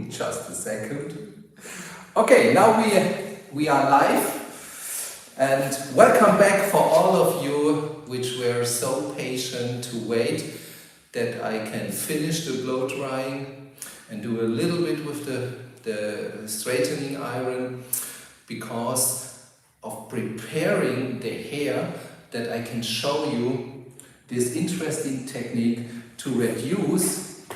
Just a second. Okay, now we are live, and welcome back for all of you which were so patient to wait that I can finish the blow drying and do a little bit with the straightening iron because of preparing the hair, that I can show you this interesting technique to reduce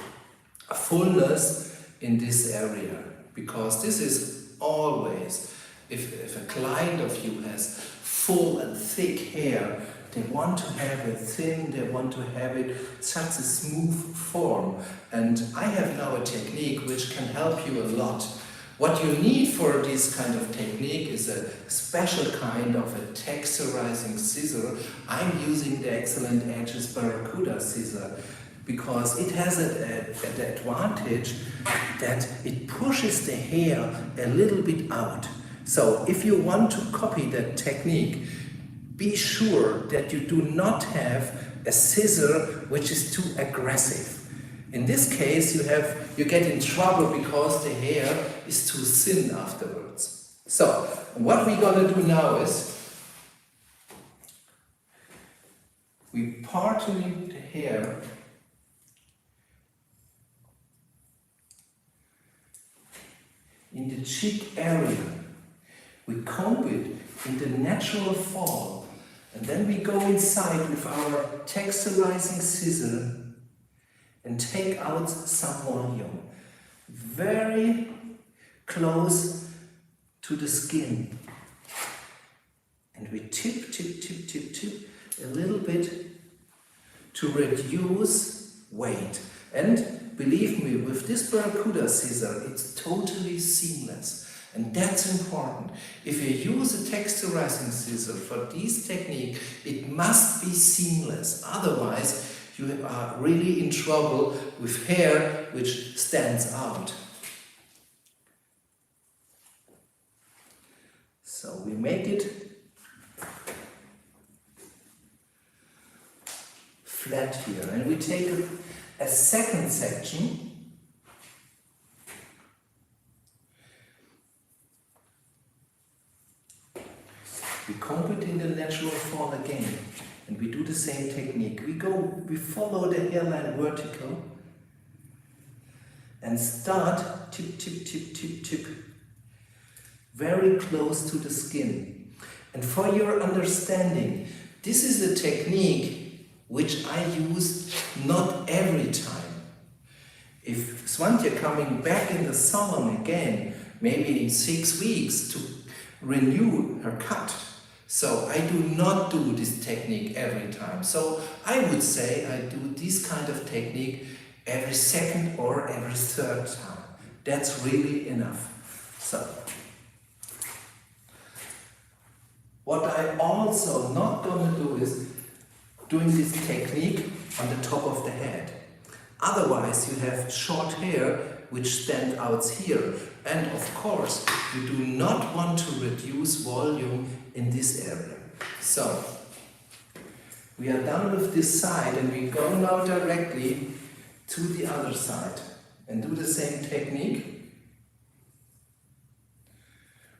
fullness in this area, because this is always, if a client of you has full and thick hair, they want to have it thin, they want to have it such a smooth form, and I have now a technique which can help you a lot. What you need for this kind of technique is a special kind of a texturizing scissor. I'm using the Excellent Edges Barracuda scissor, because it has an advantage that it pushes the hair a little bit out. So if you want to copy that technique, be sure that you do not have a scissor which is too aggressive. In this case, you get in trouble because the hair is too thin afterwards. So what we're gonna do now is we parting the hair in the cheek area. We comb it in the natural fall, and then we go inside with our texturizing scissor and take out some volume, very close to the skin. And we tip a little bit to reduce weight. And believe me, with this Barracuda scissor, it's totally seamless. And that's important. If you use a texturizing scissor for this technique, it must be seamless. Otherwise, you are really in trouble with hair which stands out. So we make it flat here, and we take a second section. We comb it in the natural fall again, and we do the same technique. We follow the hairline vertical and start tip, very close to the skin. And for your understanding, this is a technique which I use not every time. If Swantje coming back in the salon again, maybe in 6 weeks to renew her cut, so I do not do this technique every time. So I would say I do this kind of technique every second or every third time. That's really enough. So what I also not gonna do is doing this technique on the top of the head. Otherwise you have short hair which stand out here. And of course, you do not want to reduce volume in this area. So, we are done with this side, and we go now directly to the other side and do the same technique.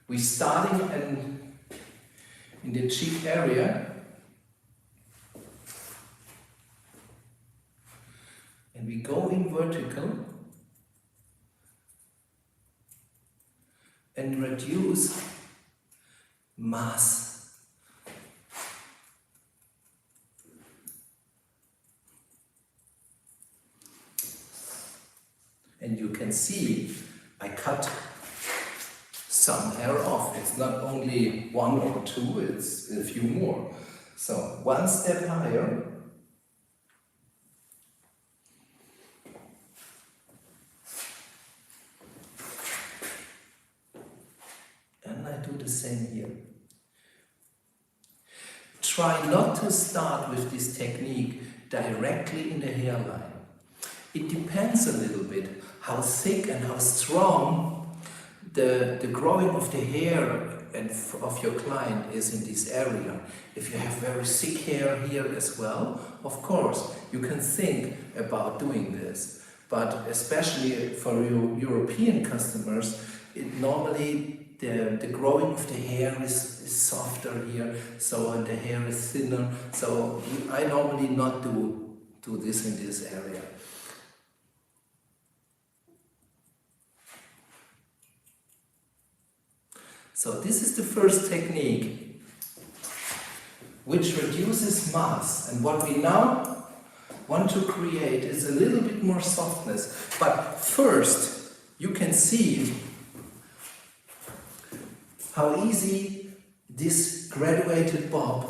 We're starting in the cheek area, and we go in vertical and reduce mass. And you can see I cut some hair off. It's not only 1 or 2, it's a few more. So one step higher. And I do the same here. Try not to start with this technique directly in the hairline. It depends a little bit how thick and how strong the growing of the hair and of your client is in this area. If you have very thick hair here as well, of course, you can think about doing this. but especially for European customers, it normally the growing of the hair is softer here, so the hair is thinner. So I normally not do this in this area. So this is the first technique, which reduces mass, and what we now want to create is a little bit more softness. But first, you can see how easy this graduated bob,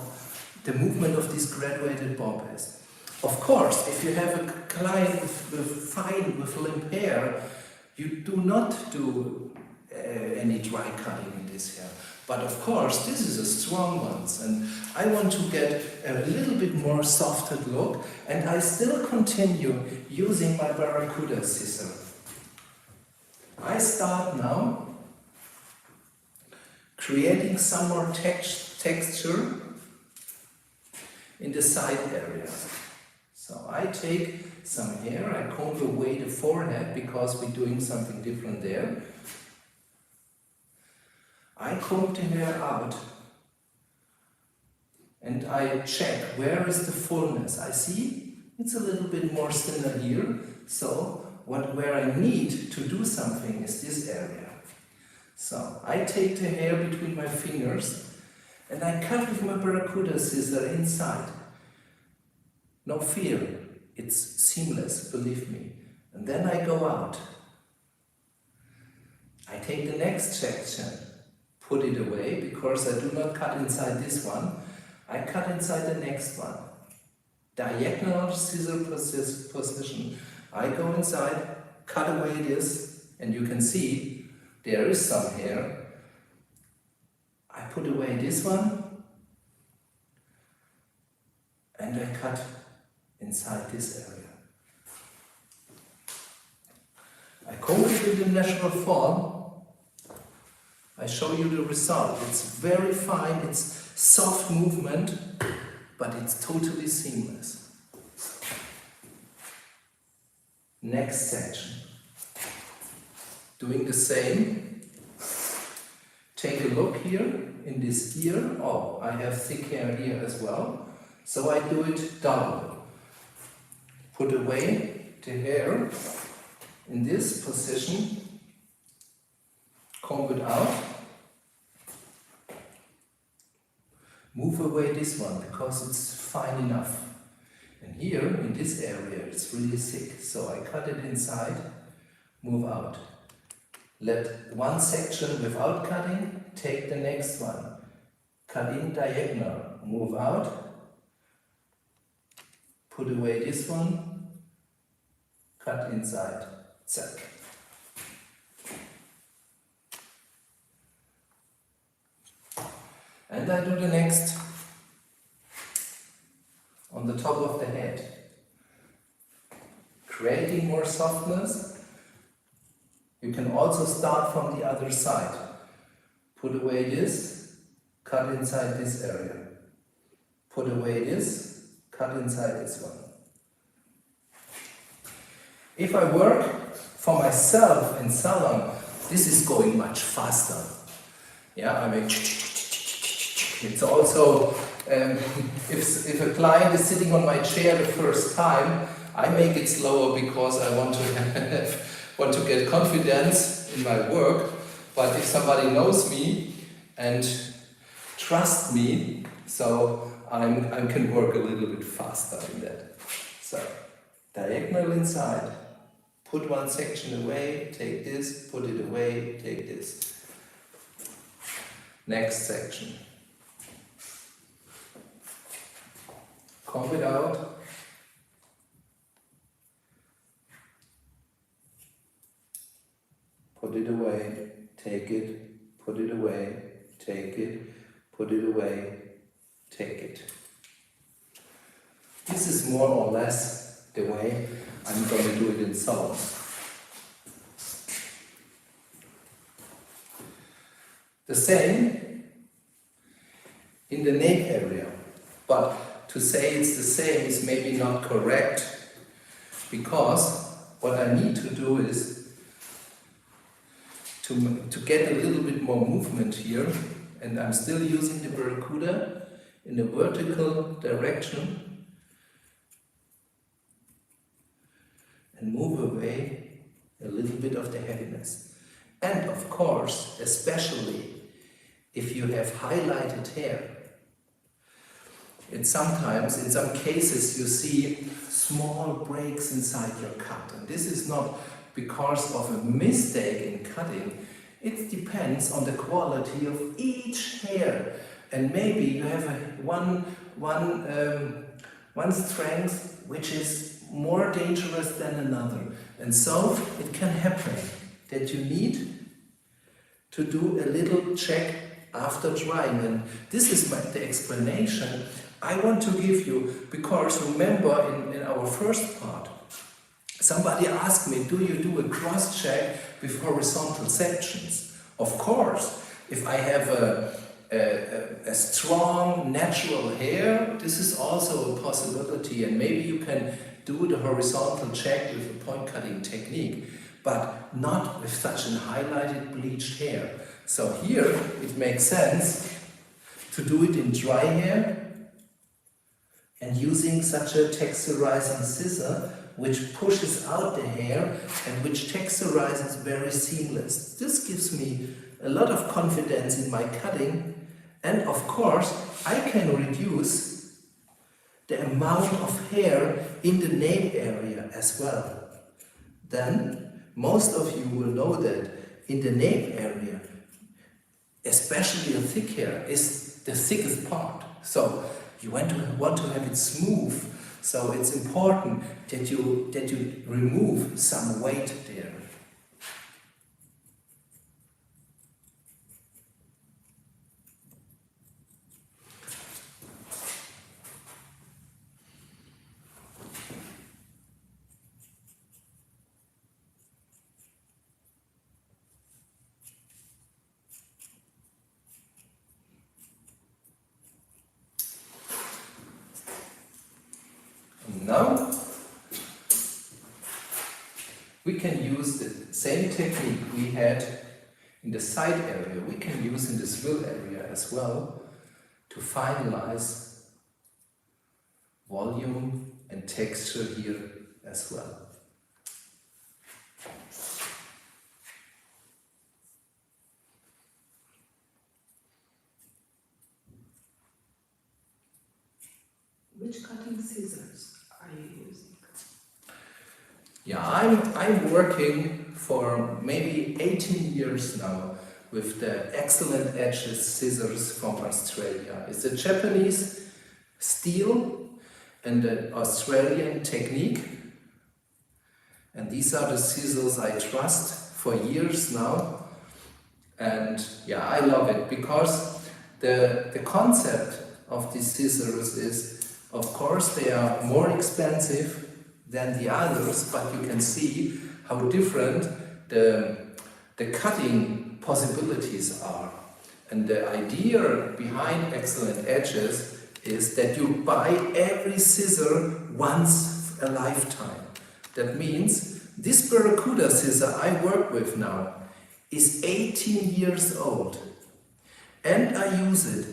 the movement of this graduated bob is. Of course, if you have a client with limp hair, you do not do any dry cutting in this hair. But of course, this is a strong one, and I want to get a little bit more softer look, and I still continue using my Barracuda scissor. I start now creating some more texture in the side area. So I take some hair, I comb away the forehead because we're doing something different there. I comb the hair out and I check where is the fullness. I see it's a little bit more thinner here, so where I need to do something is this area. So I take the hair between my fingers and I cut with my Barracuda scissor inside. No fear, it's seamless, believe me. And then I go out. I take the next section, put it away, because I do not cut inside this one. I cut inside the next one. Diagonal scissor position. I go inside, cut away this, and you can see there is some hair. I put away this one, and I cut inside this area. I comb it in the natural form. I show you the result. It's very fine, it's soft movement, but it's totally seamless. Next section. Doing the same. Take a look here in this ear. Oh, I have thick hair here as well. So I do it double. Put away the hair in this position. Comb it out. Move away this one because it's fine enough. And here in this area it's really thick, so I cut it inside, move out. Let one section without cutting, take the next one. Cut in diagonal, move out. Put away this one, cut inside, zack. And I do the next on the top of the head. Creating more softness. You can also start from the other side. Put away this, cut inside this area. Put away this, cut inside this one. If I work for myself in salon, this is going much faster. Yeah, I make. It's also, if a client is sitting on my chair the first time, I make it slower because I want to get confidence in my work. But if somebody knows me and trusts me, so I can work a little bit faster in that. So diagonal inside, put one section away, take this, put it away, take this. Next section. Comb it out. Put it away, take it, put it away, take it, put it away, take it. This is more or less the way I'm going to do it in salon. The same in the neck area, but to say it's the same is maybe not correct, because what I need to do is to get a little bit more movement here, and I'm still using the Barracuda in a vertical direction and move away a little bit of the heaviness. And of course, especially if you have highlighted hair, sometimes, in some cases, you see small breaks inside your cut. And this is not because of a mistake in cutting. It depends on the quality of each hair. And maybe you have one strength which is more dangerous than another. And so it can happen that you need to do a little check after drying. And this is the explanation I want to give you, because remember in our first part, somebody asked me, do you do a cross check with horizontal sections? Of course, if I have a strong natural hair, this is also a possibility, and maybe you can do the horizontal check with a point cutting technique, but not with such an highlighted bleached hair. So here it makes sense to do it in dry hair and using such a texturizing scissor which pushes out the hair and which texturizes very seamless. This gives me a lot of confidence in my cutting, and of course I can reduce the amount of hair in the nape area as well. Then most of you will know that in the nape area, especially a thick hair, is the thickest part. So you want to have it smooth. So it's important that you remove some weight there. Now we can use the same technique we had in the side area, we can use in the swill area as well to finalize volume and texture here as well. Which cutting scissors are you using? Yeah, I'm working for maybe 18 years now with the Excellent Edges scissors from Australia. It's a Japanese steel and an Australian technique. And these are the scissors I trust for years now. And yeah, I love it because the concept of these scissors is, of course, they are more expensive than the others, but you can see how different the cutting possibilities are. And the idea behind Excellent Edges is that you buy every scissor once a lifetime. That means this Barracuda scissor I work with now is 18 years old, and I use it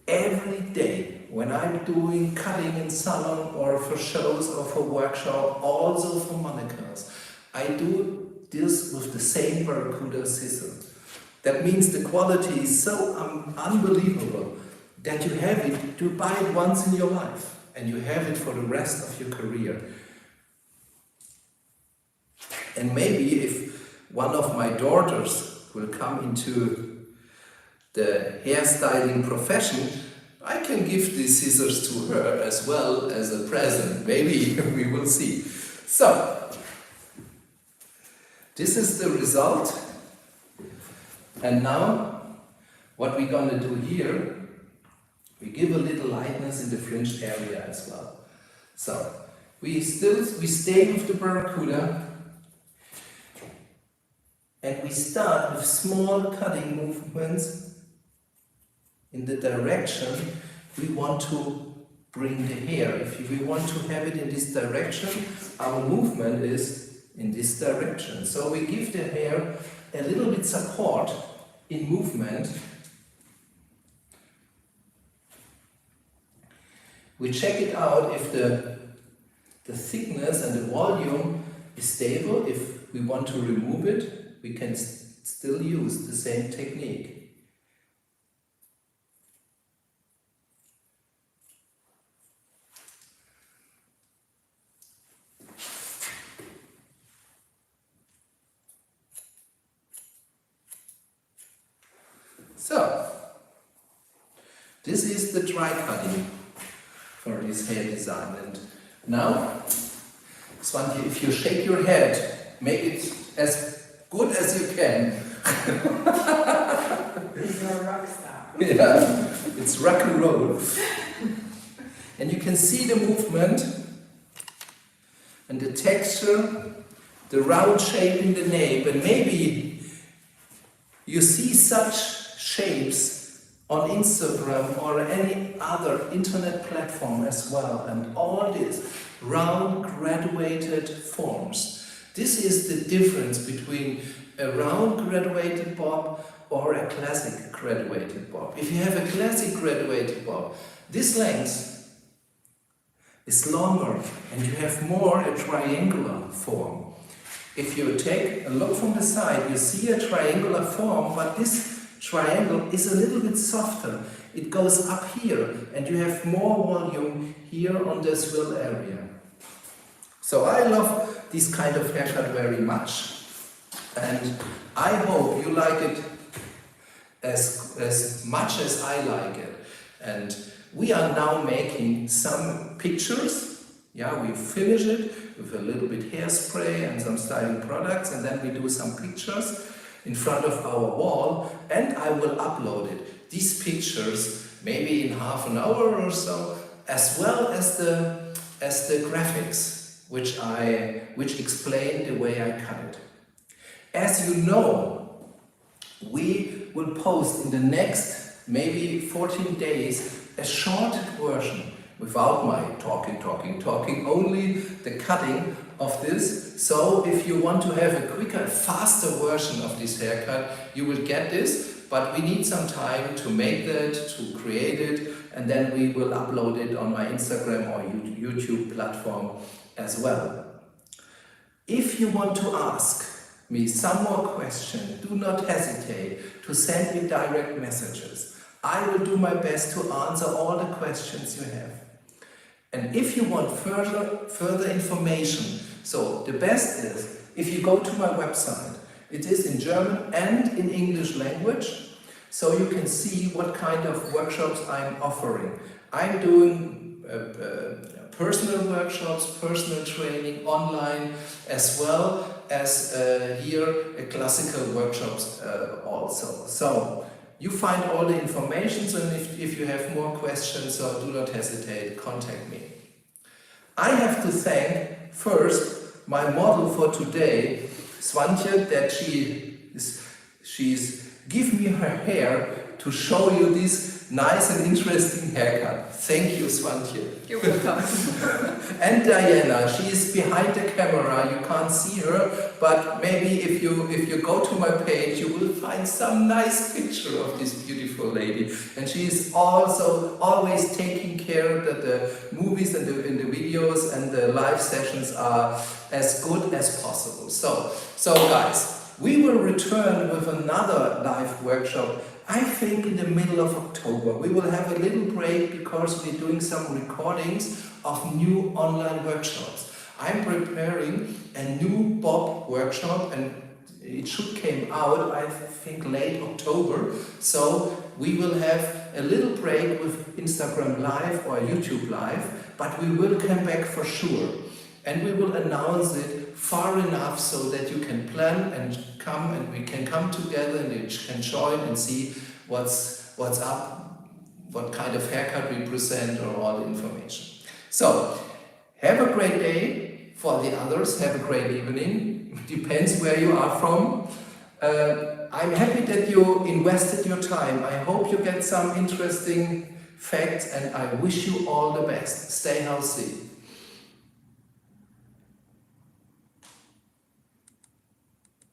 every day when I'm doing cutting in salon or for shows or for workshop, also for monikers. I do this with the same Barracuda scissor. That means the quality is so unbelievable that you have it, to buy it once in your life and you have it for the rest of your career. And maybe if one of my daughters will come into the hairstyling profession, I can give these scissors to her as well as a present. Maybe we will see. So, this is the result. And now, what we're going to do here, we give a little lightness in the fringed area as well. So, we stay with the Barracuda, and we start with small cutting movements in the direction we want to bring the hair. If we want to have it in this direction, our movement is in this direction. So we give the hair a little bit support in movement. We check it out if the thickness and the volume is stable. If we want to remove it, we can still use the same technique. So, this is the dry cutting for this hair design. And now, Svante, if you shake your head, make it as good as you can. You're a rock star. Yeah, it's rock and roll. And you can see the movement and the texture, the round shape in the nape, and maybe you see such shapes on Instagram or any other internet platform as well, and all these round graduated forms. This is the difference between a round graduated bob or a classic graduated bob. If you have a classic graduated bob, this length is longer and you have more a triangular form. If you take a look from the side, you see a triangular form, but this triangle is a little bit softer. It goes up here and you have more volume here on the swill area. So I love this kind of haircut very much, and I hope you like it as much as I like it. And we are now making some pictures. Yeah, we finish it with a little bit hairspray and some styling products, and then we do some pictures in front of our wall, and I will upload it. These pictures, maybe in half an hour or so, as well as the graphics, which explain the way I cut it. As you know, we will post in the next maybe 14 days a shorted version without my talking, only the cutting of this. So if you want to have a quicker, faster version of this haircut, you will get this, but we need some time to make that, to create it, and then we will upload it on my Instagram or YouTube platform as well. If you want to ask me some more questions, do not hesitate to send me direct messages. I will do my best to answer all the questions you have. And if you want further information, so the best is if you go to my website. It is in German and in English language, so you can see what kind of workshops I'm offering. I'm doing personal workshops, personal training online, as well as here classical workshops also. So you find all the information, and if you have more questions, so do not hesitate, contact me. I have to thank first my model for today, Svante, that she's given me her hair to show you this nice and interesting haircut. Thank you, Svante. You're welcome. And Diana, she is behind the camera. You can't see her, but maybe if you go to my page, you will find some nice picture of this beautiful lady. And she is also always taking care that the movies and the videos and the live sessions are as good as possible. So guys, we will return with another live workshop, I think in the middle of October. We will have a little break because we're doing some recordings of new online workshops. I'm preparing a new Bob workshop, and it should come out, I think, late October. So we will have a little break with Instagram Live or YouTube Live, but we will come back for sure. And we will announce it far enough so that you can plan and come, and we can come together and you can join and see what's up, what kind of haircut we present, or all the information. So, have a great day. For the others, have a great evening. Depends where you are from. I'm happy that you invested your time. I hope you get some interesting facts, and I wish you all the best. Stay healthy.